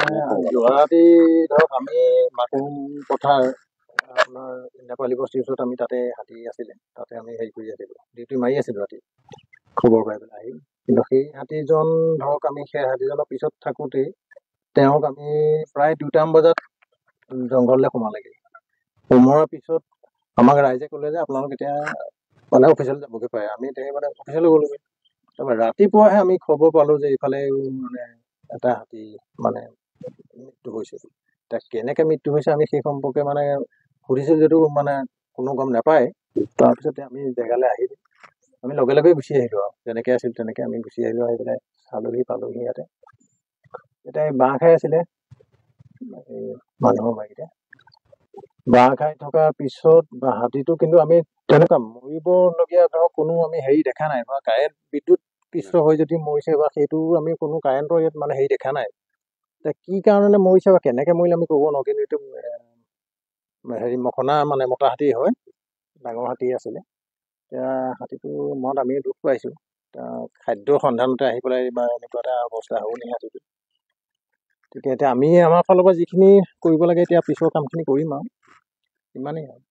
যোৱা ৰাতি ধৰক আমি মাকুম পথাৰ আপোনাৰ নেপালী বস্তিৰ ওচৰত আমি তাতে হাতী আছিলে, তাতে আমি হেৰি কৰি আছিলোঁ, ডিউটি মাৰি আছিলোঁ ৰাতি খবৰ পাই পেলাই আহি। কিন্তু সেই হাতীজন ধৰক আমি সেই হাতীজনৰ পিছত থাকোঁতেই তেওঁক আমি প্ৰায় 2টামান বজাত জংঘললৈ সোমালেগৈ। সোমোৱাৰ পিছত আমাক ৰাইজে ক'লে যে আপোনালোক এতিয়া মানে অফিচলৈ যাবগৈ পাৰে। আমি এতিয়া মানে অফিচলৈ গ'লোগৈ। তাৰপৰা ৰাতিপুৱাহে আমি খবৰ পালোঁ যে এইফালে মানে এটা হাতী মানে মৃত্যু হৈছে। এতিয়া কেনেকৈ মৃত্যু হৈছে আমি সেই সম্পৰ্কে মানে সুধিছিলোঁ যদিও মানে কোনো গম নাপায়। তাৰপিছতে আমি জেগালৈ আহিলোঁ, আমি লগে লগে গুচি আহিলোঁ আৰু যেনেকৈ আছিল তেনেকৈ আমি গুচি আহিলোঁ। আহি পেলাই চালোহি পালোহি ইয়াতে এতিয়া এই বাঁহ খাই আছিলে এই মানুহৰ বাৰীতে। বাঁহ খাই থকাৰ পিছত হাতীটো কিন্তু আমি তেনেকুৱা মৰিবলগীয়া ধৰক কোনো আমি হেৰি দেখা নাই, বা কাৰেণ্ট বিদ্যুৎ পৃষ্ঠ হৈ যদি মৰিছে বা সেইটো আমি কোনো কাৰেণ্টৰ ইয়াত মানে হেৰি দেখা নাই। এতিয়া কি কাৰণে মৰিছে বা কেনেকৈ মৰিলে আমি ক'ব নোৱাৰোঁ, কিন্তু এইটো হেৰি মখনা মানে মতা হাতী হয়, ডাঙৰ হাতী আছিলে। এতিয়া হাতীটো মনত আমি দুখ পাইছোঁ। খাদ্যৰ সন্ধানতে আহি পেলাই বা এনেকুৱা এটা অৱস্থা হ'ল নি হাতীটো। তেতিয়া এতিয়া আমি আমাৰ ফালৰ পৰা যিখিনি কৰিব লাগে এতিয়া পিছৰ কামখিনি কৰিম আৰু ইমানেই আৰু।